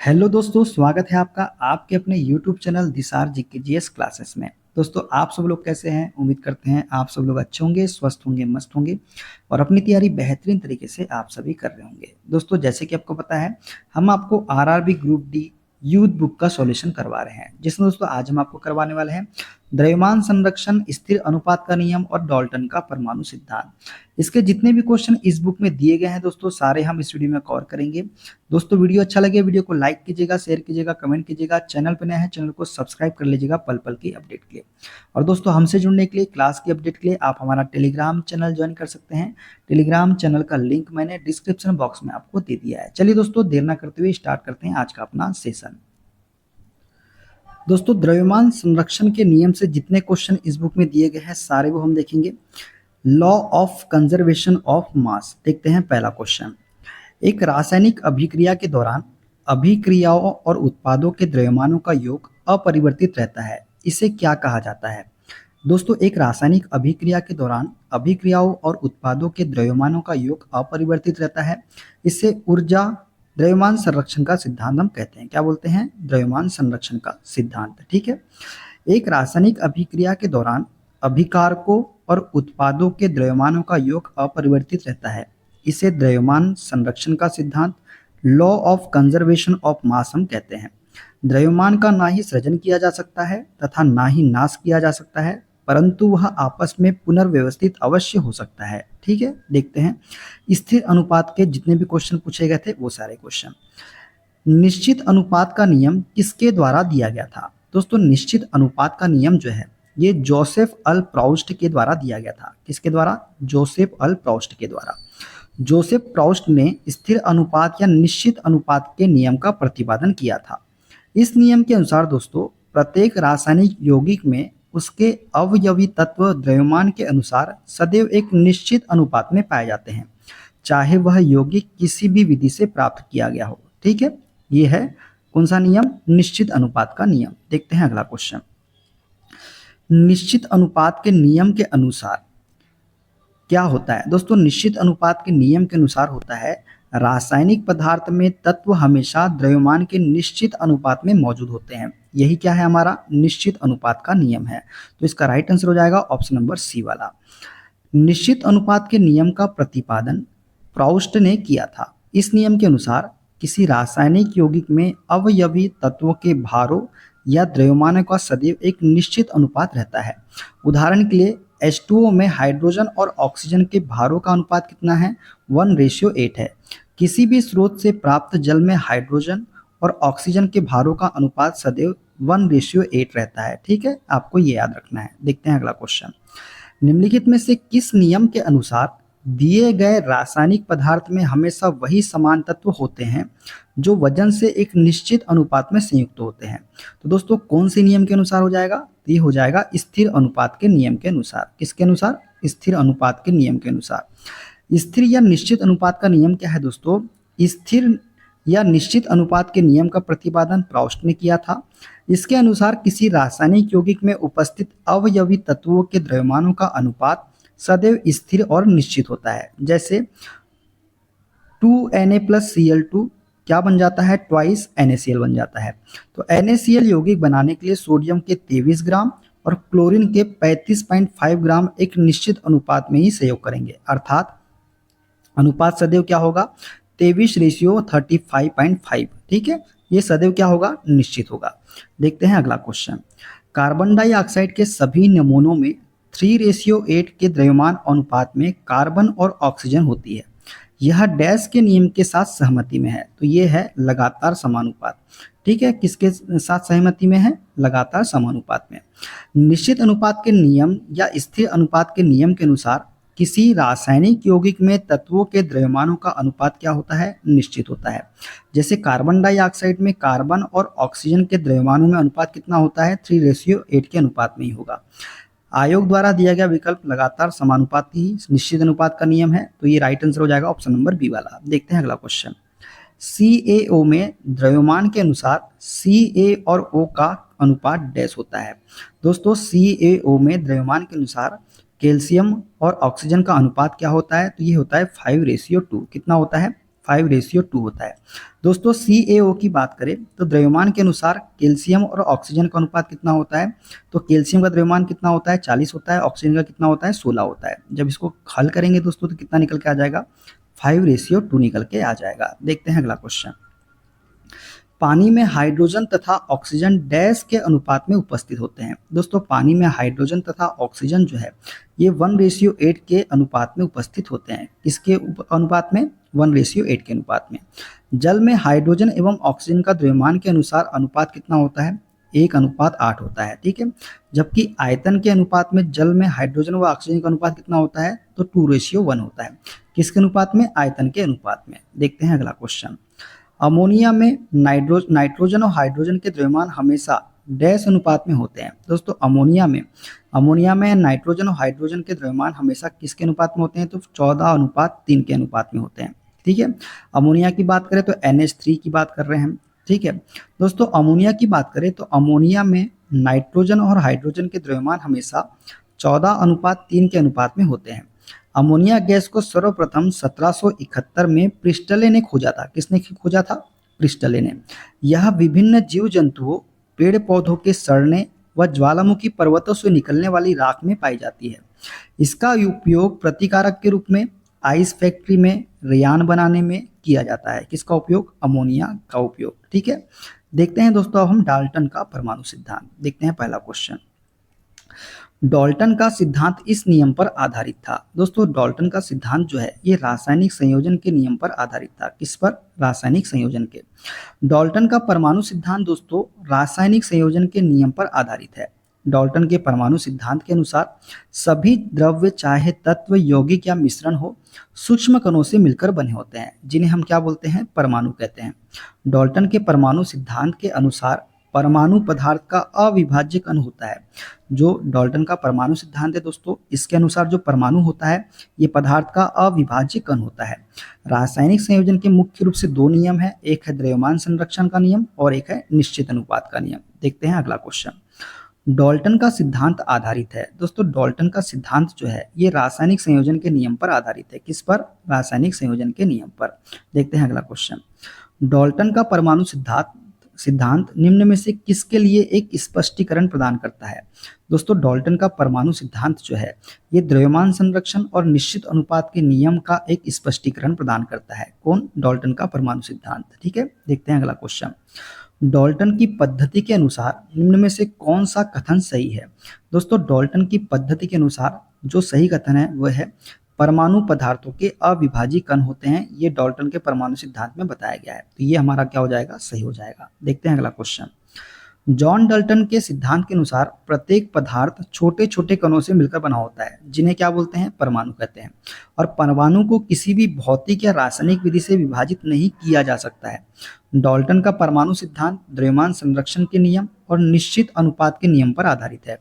Hello दोस्तों, स्वागत है आपका आपके अपने यूट्यूब चैनल दिसार जीके जीएस क्लासेस में। दोस्तों, आप सब लोग कैसे हैं? उम्मीद करते हैं आप सब लोग अच्छे होंगे, स्वस्थ होंगे, मस्त होंगे और अपनी तैयारी बेहतरीन तरीके से आप सभी कर रहे होंगे। दोस्तों, जैसे कि आपको पता है, हम आपको RRB group D youth book का सॉल्यूशन करवा रहे हैं, जिसमें दोस्तों आज हम आपको करवाने वाले हैं द्रव्यमान संरक्षण, स्थिर अनुपात का नियम और डाल्टन का परमाणु सिद्धांत। इसके जितने भी क्वेश्चन इस बुक में दिए गए हैं दोस्तों, सारे हम इस वीडियो में कवर करेंगे। दोस्तों, वीडियो अच्छा लगे वीडियो को लाइक कीजिएगा, शेयर कीजिएगा, कमेंट कीजिएगा। चैनल पर नया है चैनल को सब्सक्राइब कर लीजिएगा पल पल की अपडेट के लिए। और दोस्तों, हमसे जुड़ने के लिए, क्लास की अपडेट के लिए आप हमारा टेलीग्राम चैनल ज्वाइन कर सकते हैं। टेलीग्राम चैनल का लिंक मैंने डिस्क्रिप्शन बॉक्स में आपको दे दिया है। चलिए दोस्तों, देर ना करते हुए स्टार्ट करते हैं आज का अपना सेशन। दोस्तों, द्रव्यमान संरक्षण के नियम से जितने क्वेश्चन इस बुक में दिए गए हैं सारे वो हम देखेंगे। Law of conservation of mass, देखते हैं पहला क्वेश्चन। एक रासायनिक अभिक्रिया के दौरान अभिक्रियाओं और उत्पादों के द्रव्यमानों का योग अपरिवर्तित रहता है, इसे क्या कहा जाता है? दोस्तों, एक रासायनिक अभिक्रिया के दौरान अभिक्रियाओं और उत्पादों के द्रव्यमानों का योग अपरिवर्तित रहता है, इसे ऊर्जा द्रव्यमान संरक्षण का सिद्धांत हम कहते हैं। क्या बोलते हैं? द्रव्यमान संरक्षण का सिद्धांत। ठीक है। एक रासायनिक अभिक्रिया के दौरान अभिकारकों और उत्पादों के द्रव्यमानों का योग अपरिवर्तित रहता है, इसे द्रव्यमान संरक्षण का सिद्धांत, law of conservation of mass हम कहते हैं। द्रव्यमान का ना ही सृजन किया जा सकता है तथा ना ही नाश किया जा सकता है, परंतु वह आपस में पुनर्व्यवस्थित अवश्य हो सकता है। ठीक है, देखते हैं स्थिर अनुपात के जितने भी क्वेश्चन पूछे गए थे वो सारे क्वेश्चन। निश्चित अनुपात का नियम किसके द्वारा दिया गया था? दोस्तों, निश्चित अनुपात का नियम जो है ये जोसेफ अल प्राउस्ट के द्वारा दिया गया था। किसके द्वारा? जोसेफ अल प्राउस्ट के द्वारा। जोसेफ प्राउस्ट ने स्थिर अनुपात या निश्चित अनुपात के नियम का प्रतिपादन किया था। इस नियम के अनुसार दोस्तों, प्रत्येक रासायनिक यौगिक में उसके अवयवी तत्व द्रव्यमान के अनुसार सदैव एक निश्चित अनुपात में पाए जाते हैं, चाहे वह यौगिक किसी भी विधि से प्राप्त किया गया हो। ठीक है, ये है कौन सा नियम? निश्चित अनुपात का नियम। देखते हैं अगला क्वेश्चन। निश्चित अनुपात के नियम के अनुसार क्या होता है? दोस्तों, निश्चित अनुपात के नियम के अनुसार होता है, रासायनिक पदार्थ में तत्व हमेशा द्रव्यमान के निश्चित अनुपात में मौजूद होते हैं। यही क्या है? हमारा निश्चित अनुपात का नियम है। तो इसका राइट आंसर हो जाएगा ऑप्शन नंबर सी वाला। निश्चित अनुपात के नियम का प्रतिपादन प्राउस्ट ने किया था। इस नियम के अनुसार किसी रासायनिक यौगिक में अवयवी तत्वों के भारों या द्रव्यमानों का सदैव एक निश्चित अनुपात रहता है। उदाहरण के लिए H2O में हाइड्रोजन और ऑक्सीजन के भारों का अनुपात कितना है? 1:8 है। किसी भी स्रोत से प्राप्त जल में हाइड्रोजन और ऑक्सीजन के भारों का अनुपात सदैव 1:8 रहता है। ठीक है, आपको ये याद रखना है। देखते हैं अगला क्वेश्चन। निम्नलिखित में से किस नियम के अनुसार दिए गए रासायनिक पदार्थ में हमेशा वही समान तत्व होते हैं जो वजन से एक निश्चित अनुपात में संयुक्त होते हैं? तो दोस्तों, कौन से नियम के अनुसार हो जाएगा? तो ये हो जाएगा स्थिर अनुपात के नियम के अनुसार। किसके अनुसार? स्थिर अनुपात के नियम के अनुसार। स्थिर या निश्चित अनुपात का नियम क्या है दोस्तों? स्थिर या निश्चित अनुपात के नियम का प्रतिपादन प्राउस्ट ने किया था। इसके अनुसार किसी रासायनिक यौगिक में उपस्थित अवयवी तत्वों के द्रव्यमानों का अनुपात सदैव स्थिर और निश्चित होता है। जैसे 2Na+Cl2 क्या बन जाता है? ट्वाइस NaCl बन जाता है। तो NaCl यौगिक बनाने के लिए सोडियम के 23 ग्राम और क्लोरीन के 35.5 ग्राम एक निश्चित अनुपात में ही सहयोग करेंगे, अर्थात अनुपात सदैव क्या होगा? 23:35.5। ठीक है, ये सदैव क्या होगा? निश्चित होगा। देखते हैं अगला क्वेश्चन। कार्बन डाइऑक्साइड के सभी नमूनों में 3:8 के द्रव्यमान अनुपात में कार्बन और ऑक्सीजन होती है। यह डैश के नियम के साथ सहमति में है। तो ये है लगातार समानुपात। ठीक है, किसके साथ सहमति में है? लगातार समानुपात में। निश्चित अनुपात के नियम या स्थिर अनुपात के नियम के अनुसार किसी रासायनिक यौगिक में तत्वों के द्रव्यमानों का अनुपात क्या होता है? निश्चित होता है। जैसे कार्बन डाइऑक्साइड में कार्बन और ऑक्सीजन के द्रव्यमानों में अनुपात कितना होता है? 3:8 के अनुपात में ही होगा। आयोग द्वारा दिया गया विकल्प लगातार समानुपात ही निश्चित अनुपात का नियम है। तो ये राइट आंसर हो जाएगा ऑप्शन नंबर बी वाला। देखते हैं अगला क्वेश्चन। CaO में द्रव्यमान के अनुसार Ca और O का अनुपात डैश होता है। दोस्तों, CaO में द्रव्यमान के अनुसार कैल्शियम और ऑक्सीजन का अनुपात क्या होता है? तो ये होता है 5:2। कितना होता है? 5:2 होता है। दोस्तों CaO की बात करें तो द्रव्यमान के अनुसार कैल्शियम और ऑक्सीजन का अनुपात कितना होता है, तो कैल्शियम का द्रव्यमान कितना होता है 40 होता है, ऑक्सीजन का कितना होता है 16 होता है। जब इसको हल करेंगे दोस्तों तो कितना निकल के आ जाएगा 5:2 निकल के आ जाएगा। देखते हैं अगला क्वेश्चन। पानी में हाइड्रोजन तथा ऑक्सीजन डैश के अनुपात में उपस्थित होते हैं। दोस्तों पानी में हाइड्रोजन तथा ऑक्सीजन जो है ये 1:8 के अनुपात में उपस्थित होते हैं। किसके अनुपात में 1:8 के अनुपात में। जल में हाइड्रोजन एवं ऑक्सीजन का द्रव्यमान के अनुसार अनुपात कितना होता है 1:8 होता है, ठीक है। जबकि आयतन के अनुपात में जल में हाइड्रोजन व ऑक्सीजन का अनुपात कितना होता है तो 2:1 होता है। किसके अनुपात में आयतन के अनुपात में। देखते हैं अगला क्वेश्चन। अमोनिया में नाइट्रोजन और हाइड्रोजन के द्रव्यमान हमेशा डैश अनुपात में होते हैं। दोस्तों अमोनिया में नाइट्रोजन और हाइड्रोजन के द्रव्यमान हमेशा किसके अनुपात में होते हैं तो 14:3 के अनुपात में होते हैं, ठीक है। अमोनिया की बात करें तो NH3 की बात कर रहे हैं, ठीक है। दोस्तों अमोनिया की बात करें तो अमोनिया में नाइट्रोजन और हाइड्रोजन के द्रव्यमान हमेशा 14:3 के अनुपात में होते हैं। अमोनिया गैस को सर्वप्रथम 1771 में प्रिस्टले ने खोजा था। किसने खोजा था प्रिस्टले ने। यह विभिन्न जीव जंतुओं पेड़ पौधों के सड़ने व ज्वालामुखी पर्वतों से निकलने वाली राख में पाई जाती है। इसका उपयोग प्रतिकारक के रूप में आइस फैक्ट्री में रेयान बनाने में किया जाता है। किसका उपयोग अमोनिया का उपयोग, ठीक है। देखते हैं दोस्तों अब हम डाल्टन का परमाणु सिद्धांत। देखते हैं पहला क्वेश्चन। डाल्टन का सिद्धांत इस नियम पर आधारित था। दोस्तों डाल्टन का सिद्धांत जो है ये रासायनिक संयोजन के नियम पर आधारित था। किस पर रासायनिक संयोजन के। डाल्टन का परमाणु सिद्धांत दोस्तों रासायनिक संयोजन के नियम पर आधारित है। डाल्टन के परमाणु सिद्धांत के अनुसार सभी द्रव्य चाहे तत्व यौगिक या मिश्रण हो सूक्ष्म कणों से मिलकर बने होते हैं, जिन्हें हम क्या बोलते हैं परमाणु कहते हैं। डाल्टन के परमाणु सिद्धांत के अनुसार परमाणु पदार्थ का अविभाज्य कण होता है। जो डाल्टन का परमाणु सिद्धांत है दोस्तों इसके अनुसार जो परमाणु होता है ये पदार्थ का अविभाज्य कण होता है। रासायनिक संयोजन के मुख्य रूप से दो नियम है, एक है द्रव्यमान संरक्षण का नियम और एक है निश्चित अनुपात का नियम। देखते हैं अगला क्वेश्चन। डाल्टन का सिद्धांत आधारित है। दोस्तों डाल्टन का सिद्धांत जो है ये रासायनिक संयोजन के नियम पर आधारित है। किस पर रासायनिक संयोजन के नियम पर। देखते हैं अगला क्वेश्चन। डाल्टन का परमाणु सिद्धांत निम्न में से किसके लिए एक स्पष्टीकरण प्रदान करता है। दोस्तों डाल्टन का परमाणु सिद्धांत जो है ये द्रव्यमान संरक्षण और निश्चित अनुपात के नियम का एक स्पष्टीकरण प्रदान करता है। कौन डाल्टन का परमाणु सिद्धांत, ठीक है। देखते हैं अगला क्वेश्चन। डाल्टन की पद्धति के अनुसार निम्न में से कौन सा कथन सही है। दोस्तों डाल्टन की पद्धति के अनुसार जो सही कथन है वह है परमाणु पदार्थों के अविभाज्य कण होते हैं। ये डाल्टन के परमाणु सिद्धांत में बताया गया है, तो ये हमारा क्या हो जाएगा सही हो जाएगा। देखते हैं अगला क्वेश्चन। जॉन डाल्टन के सिद्धांत के अनुसार प्रत्येक पदार्थ छोटे छोटे कणों से मिलकर बना होता है, जिन्हें क्या बोलते हैं परमाणु कहते हैं। और परमाणु को किसी भी भौतिक या रासायनिक विधि से विभाजित नहीं किया जा सकता है। डाल्टन का परमाणु सिद्धांत द्रव्यमान संरक्षण के नियम और निश्चित अनुपात के नियम पर आधारित है।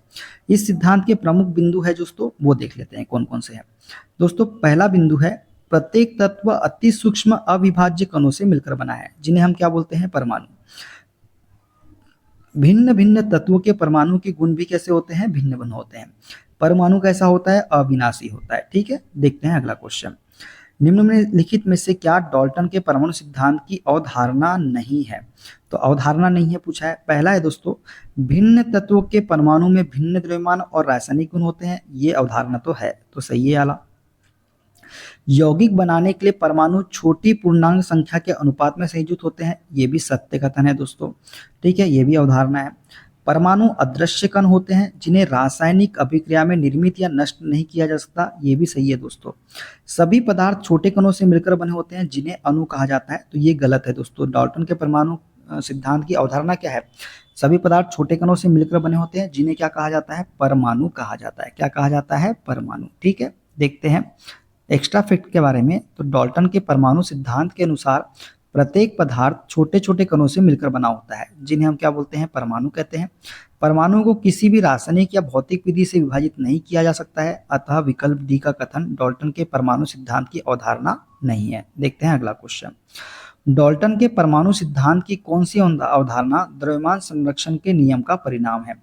इस सिद्धांत के प्रमुख बिंदु है दोस्तों वो देख लेते हैं कौन कौन से हैं। दोस्तों पहला बिंदु है प्रत्येक तत्व अति सूक्ष्म अविभाज्य कणों से मिलकर बना है, जिन्हें हम क्या बोलते हैं परमाणु। भिन्न भिन्न तत्वों के परमाणु के गुण भी कैसे होते हैं भिन्न भिन्न होते हैं। परमाणु कैसा होता है अविनाशी होता है, ठीक है। देखते हैं अगला क्वेश्चन। निम्न में लिखित में से क्या डाल्टन के परमाणु सिद्धांत की अवधारणा नहीं है। तो अवधारणा नहीं है पूछा है। पहला है दोस्तों भिन्न तत्वों के परमाणु में भिन्न द्रव्यमान और रासायनिक गुण होते हैं, ये अवधारणा तो है, तो सही है आला। यौगिक बनाने के लिए परमाणु छोटी पूर्णांक संख्या के अनुपात में संयुक्त होते हैं, ये भी सत्य कथन है दोस्तों, ठीक है, ये भी अवधारणा है। परमाणु अदृश्य कण होते हैं जिन्हें रासायनिक अभिक्रिया में निर्मित या नष्ट नहीं किया जा सकता, ये भी सही है दोस्तों। सभी पदार्थ छोटे कणों से मिलकर बने होते हैं जिन्हें अणु कहा जाता है, तो ये गलत है दोस्तों। डाल्टन के परमाणु सिद्धांत की अवधारणा क्या है, सभी पदार्थ छोटे कणों से मिलकर बने होते हैं जिन्हें क्या कहा जाता है परमाणु कहा जाता है। क्या कहा जाता है परमाणु, ठीक है। देखते हैं एक्स्ट्रा फैक्ट के बारे में। तो डाल्टन के परमाणु सिद्धांत के अनुसार प्रत्येक पदार्थ छोटे छोटे कणों से मिलकर बना होता है, जिन्हें हम क्या बोलते हैं परमाणु कहते हैं। परमाणु को किसी भी रासायनिक या भौतिक विधि से विभाजित नहीं किया जा सकता है, अतः विकल्प डी का कथन डाल्टन के परमाणु सिद्धांत की अवधारणा नहीं है। देखते हैं अगला क्वेश्चन। डाल्टन के परमाणु सिद्धांत की कौन सी अवधारणा द्रव्यमान संरक्षण के नियम का परिणाम है।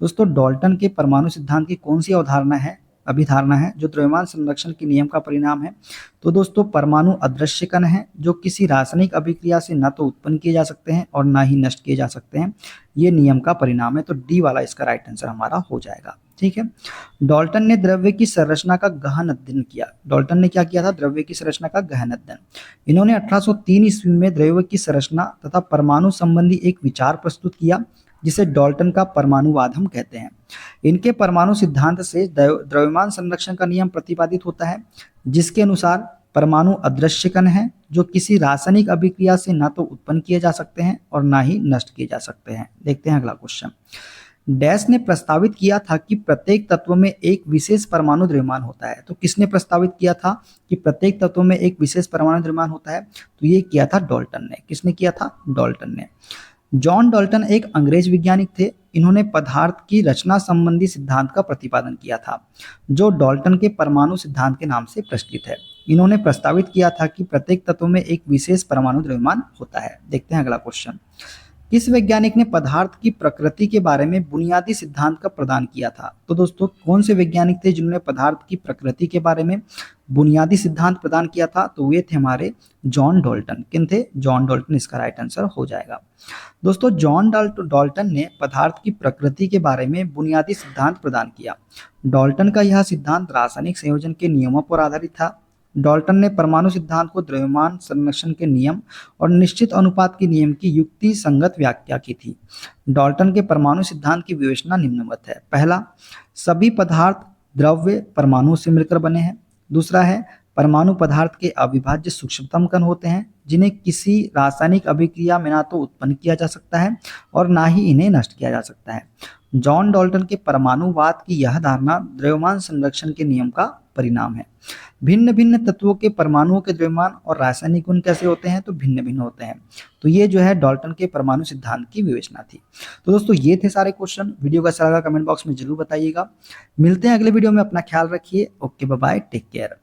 दोस्तों डाल्टन के परमाणु सिद्धांत की कौन सी अवधारणा है अभिधारणा है जो द्रव्यमान संरक्षण के नियम का परिणाम है? तो दोस्तों परमाणु अदृश्य कण है जो किसी रासायनिक अभिक्रिया से न तो उत्पन्न किए जा सकते हैं और ना ही नष्ट किए जा सकते हैं। ये नियम का परिणाम है, तो डी वाला इसका राइट आंसर हमारा हो जाएगा। ठीक है। डाल्टन ने द्रव्य की संरचना का गहन अध्ययन किया। डाल्टन ने क्या किया था? द्रव्य की संरचना का गहन अध्ययन। इन्होंने 1803 ईस्वी में द्रव्य की संरचना तथा परमाणु संबंधी एक विचार प्रस्तुत किया जिसे डाल्टन का परमाणुवाद हम कहते हैं। इनके परमाणु सिद्धांत से द्रव्यमान संरक्षण का नियम प्रतिपादित होता है, जिसके अनुसार परमाणु अदृश्य कण है जो किसी रासायनिक अभिक्रिया से ना तो उत्पन्न किए जा सकते हैं और ना ही नष्ट किए जा सकते हैं। देखते हैं अगला क्वेश्चन। डैश ने प्रस्तावित किया था कि प्रत्येक तत्व में एक विशेष परमाणु द्रव्यमान होता है। तो किसने प्रस्तावित किया था कि प्रत्येक तत्व में एक विशेष परमाणु द्रव्यमान होता है? तो ये किया था डाल्टन ने। किसने किया था? डाल्टन ने। जॉन डाल्टन एक अंग्रेज वैज्ञानिक थे। इन्होंने पदार्थ की रचना संबंधी सिद्धांत का प्रतिपादन किया था जो डाल्टन के परमाणु सिद्धांत के नाम से प्रचलित है। इन्होंने प्रस्तावित किया था कि प्रत्येक तत्व में एक विशेष परमाणु द्रव्यमान होता है। देखते हैं अगला क्वेश्चन। किस वैज्ञानिक ने पदार्थ की प्रकृति के बारे में बुनियादी सिद्धांत का प्रदान किया था? तो दोस्तों कौन से वैज्ञानिक थे जिन्होंने पदार्थ की प्रकृति के बारे में बुनियादी सिद्धांत प्रदान किया था? तो वे थे हमारे जॉन डाल्टन। किन थे? जॉन डाल्टन इसका राइट आंसर हो जाएगा। दोस्तों जॉन डाल्टन ने पदार्थ की प्रकृति के बारे में बुनियादी सिद्धांत प्रदान किया। डाल्टन का यह सिद्धांत रासायनिक संयोजन के नियमों पर आधारित था। डाल्टन ने परमाणु सिद्धांत को द्रव्यमान संरक्षण के नियम और निश्चित अनुपात के नियम की युक्ति संगत व्याख्या की थी। डाल्टन के परमाणु सिद्धांत की विवेचना निम्नवत है। पहला, सभी पदार्थ द्रव्य परमाणु से मिलकर बने हैं। दूसरा है, परमाणु पदार्थ के अविभाज्य सूक्ष्मतम कण होते हैं जिन्हें किसी रासायनिक अभिक्रिया में ना तो उत्पन्न किया जा सकता है और ना ही इन्हें नष्ट किया जा सकता है। जॉन डाल्टन के परमाणुवाद की यह धारणा द्रव्यमान संरक्षण के नियम का परिणाम है। भिन्न भिन्न तत्वों के परमाणुओं के द्रव्यमान और रासायनिक गुण कैसे होते हैं? तो भिन्न भिन्न होते हैं। तो ये जो है डाल्टन के परमाणु सिद्धांत की विवेचना थी। तो दोस्तों ये थे सारे क्वेश्चन। वीडियो का अच्छा लगा कमेंट बॉक्स में जरूर बताइएगा। मिलते हैं अगले वीडियो में। अपना ख्याल रखिए। Okay bye bye, take care.